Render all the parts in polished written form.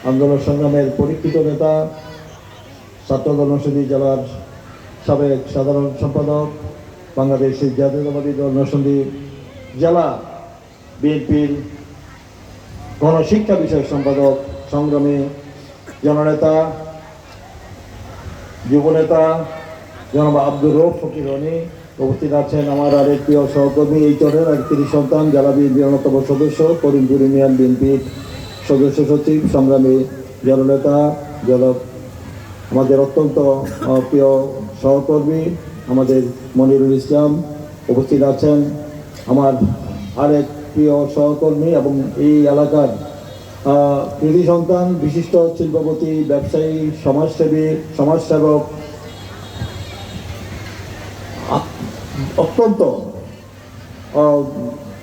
আন্দোলন সংগ্রামের পরীক্ষিত নেতা, ছাত্র জনশক্তি জেলার সাবেক সাধারণ সম্পাদক, বাংলাদেশের জাতীয়তাবাদী দল নরসিংদী জেলা বিএনপির গণশিক্ষা বিষয়ক সম্পাদক, সংগ্রামী জননেতা, যুবনেতা জনাব আব্দুর রউফ ফকির রনি। উপস্থিত আছেন আমার আরেক প্রিয় সহকর্মী, এই চরের এক কৃতি সন্তান, জেলা বিএনপির অন্যতম সদস্য, করিমপুর ইউনিয়ন বিএনপির সদস্য সচিব, সংগ্রামী জননেতা জনাব আমাদের অত্যন্ত প্রিয় সহকর্মী আমাদের মনিরুল ইসলাম। উপস্থিত আছেন আমার আরেক প্রিয় সহকর্মী এবং এই এলাকার কৃতি সন্তান, বিশিষ্ট শিল্পপতি, ব্যবসায়ী, সমাজসেবী, সমাজসেবক, অত্যন্ত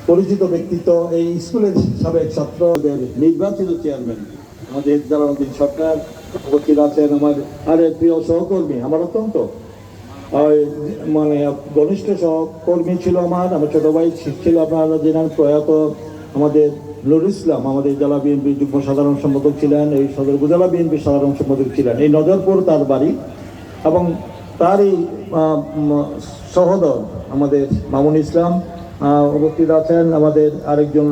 পরিচিত ব্যক্তিত্ব, এই স্কুলের সাবেক ছাত্রদের নির্বাচিত চেয়ারম্যান আমাদের জালালউদ্দিন সরকার। উপস্থিত আছেন আমার আরেক প্রিয় সহকর্মী, আমার অত্যন্ত ঘনিষ্ঠ সহকর্মী ছিল আমার ছোট ভাই ছিল, আপনারা জেনার প্রয়াত আমাদের নুরুল ইসলাম, আমাদের জেলা বিএনপির যুগ্ম সাধারণ সম্পাদক ছিলেন, এই সদর উপজেলা বিএনপির সাধারণ সম্পাদক ছিলেন। এই নজরপুর তার বাড়ি এবং তারই সহোদর আমাদের মামুন ইসলাম। উপস্থিত আছেন আমাদের আরেকজন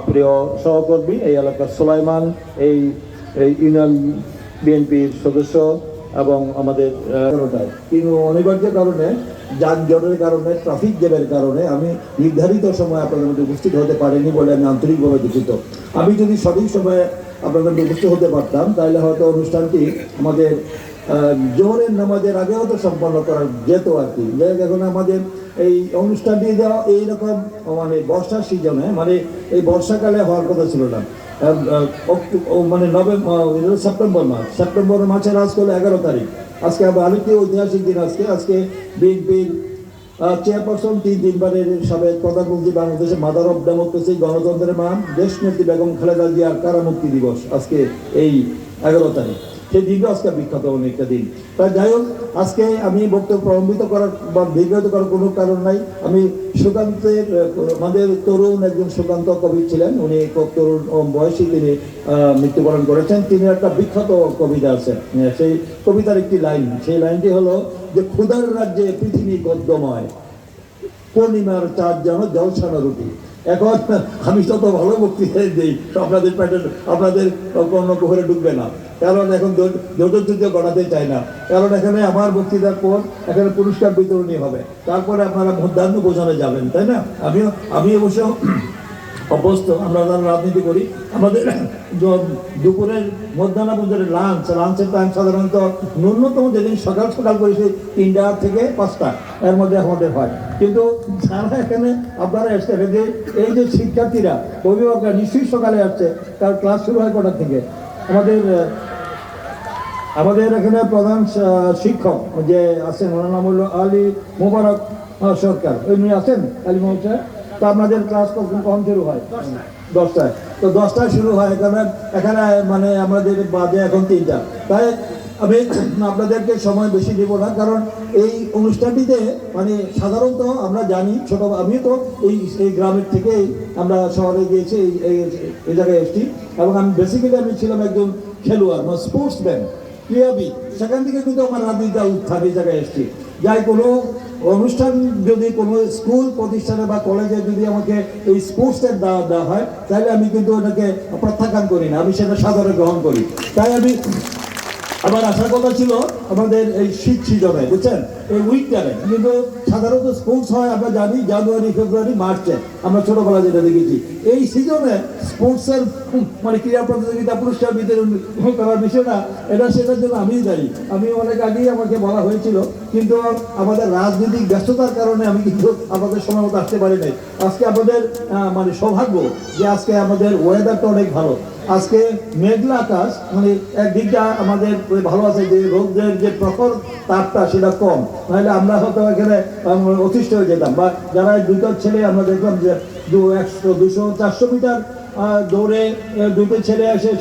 প্রিয় সহকর্মী এই এলাকার সুলাইমান, এই ইউনিয়ন বিএনপির সদস্য এবং আমাদের কিন্তু অনিবার্য কারণে, যানজটের কারণে, ট্রাফিক জ্যামের কারণে আমি নির্ধারিত সময় আপনাদের মধ্যে উপস্থিত হতে পারিনি বলে আমি আন্তরিকভাবে দুঃখিত। আমি যদি সঠিক সময়ে আপনাদের মধ্যে উপস্থিত হতে পারতাম তাহলে হয়তো অনুষ্ঠানটি আমাদের জোহরের নামাজের আগে হয়তো সম্পন্ন করা যেত আর কি। এখন আমাদের এই অনুষ্ঠানটি দেওয়া এইরকম বর্ষার সিজনে, এই বর্ষাকালে হওয়ার কথা ছিল না, সেপ্টেম্বর মাসের আজ করলে 11 তারিখ। আজকে আবার আরেকটি ঐতিহাসিক দিন। আজকে বিএনপির চেয়ারপারসন, 3 দিনবারের সাবেক প্রধানমন্ত্রী, বাংলাদেশের মাদার অফ ডেমোক্রেসি, গণতন্ত্রের মা, দেশনেত্রী বেগম খালেদা জিয়ার কারামুক্তি দিবস আজকে এই 11 তারিখ। সেই দিনও আজকে বিখ্যাত অনেকটা দিন। তাই যাই হোক, আজকে আমি বক্তব্য প্রলম্বিত করার বা দীর্ঘায়িত করার কোনো কারণ নাই। আমি সুকান্তের, আমাদের তরুণ একজন সুকান্ত কবি ছিলেন, উনি খুব তরুণ বয়সী তিনি মৃত্যুবরণ করেছেন। তিনি একটা বিখ্যাত কবিতা আছে, সেই কবিতার একটি লাইন, সেই লাইনটি হলো যে ক্ষুধার রাজ্যে পৃথিবী গদ্যময়, পূর্ণিমার চাঁদ যেন জলছানো রুটি। এখন আমি যত ভালো বক্তৃতা দিই আপনাদের প্যাটার্ন, আপনাদের কোনো ঘরে ঢুকবে না, কারণ এখন ধৈর্য গড়াতে চাই না। কারণ এখানে আমার বক্তৃতার পর এখানে পুরস্কার বিতরণী হবে, তারপরে আপনারা মধ্যাহ্ন ভোজনে যাবেন, তাই না? আমি অবশ্য অভ্যস্ত, আমরা যারা রাজনীতি করি, আমাদের দুপুরের মধ্যাহ্ন ভোজনের লাঞ্চের টাইম সাধারণত ন্যূনতম যেদিন সকাল করে সেই 3টা থেকে 5টা এর মধ্যে আমাদের হয়। কিন্তু যারা এখানে আপনারা এসছেন, এই যে শিক্ষার্থীরা, অভিভাবকরা নিশ্চয়ই সকালে আসছে, তার ক্লাস শুরু হয় কটার থেকে? আমাদের এখানে প্রধান শিক্ষক যে আছেন, ওনার নাম হলো আলী মোবারক সরকার, উনি আছেন আলী মোবারক। তো আপনাদের ক্লাস কখন শুরু হয়? 10টায়। তো 10টায় শুরু হয়, এখানে আমাদের বাজে এখন 3টা। তাই আমি আপনাদেরকে সময় বেশি দেব না, কারণ এই অনুষ্ঠানটিতে সাধারণত আমরা জানি, আমি তো এই গ্রামের থেকেই আমরা শহরে গিয়েছি, এই জায়গায় এসছি, এবং আমি বেসিক্যালি ছিলাম একজন খেলোয়াড়, স্পোর্টসম্যান, ক্রীড়াবিদ। সেখান থেকে কিন্তু আমার রাজনীতিটা উত্থান, এই জায়গায় এসছি। যাই কোনো অনুষ্ঠান যদি কোনো স্কুল প্রতিষ্ঠানে বা কলেজে যদি আমাকে এই স্পোর্টসের দেওয়া হয়, তাহলে আমি কিন্তু ওটাকে প্রত্যাখ্যান করি না, আমি সেটা সাদরে গ্রহণ করি। তাই আমার আসার কথা ছিল আমাদের এই শীত সিজনে, বুঝছেন, এই উইন্টারে। কিন্তু সাধারণত স্পোর্টস হয় আমরা জানি জানুয়ারি, ফেব্রুয়ারি, মার্চে, আমরা ছোটবেলা যেটা দেখেছি। এই সিজনে স্পোর্টসের ক্রীড়া প্রতিযোগিতা, পুরস্কার বিতরণ করার বিষয়টা, সেটার জন্য আমিই দায়ী। আমি অনেক আগেই আমাকে বলা হয়েছিল, কিন্তু আমাদের রাজনৈতিক ব্যস্ততার কারণে আমি কিন্তু আমাদের সময় মতো আসতে পারি নাই। আজকে আমাদের সৌভাগ্য যে আজকে আমাদের ওয়েদারটা অনেক ভালো। আজকে মেঘলা আকাশ, একদিকটা আমাদের ভালো আছে, যে রোদের যে প্রখর তাপটা সেটা কম, নাহলে আমরা হয়তো এখানে অতিষ্ঠ হয়ে যেতাম। বা যারা 2টা ছেলে আমরা দেখলাম যে 100, 200, 400 মিটার দৌড়ে 2টো ছেলে আসে।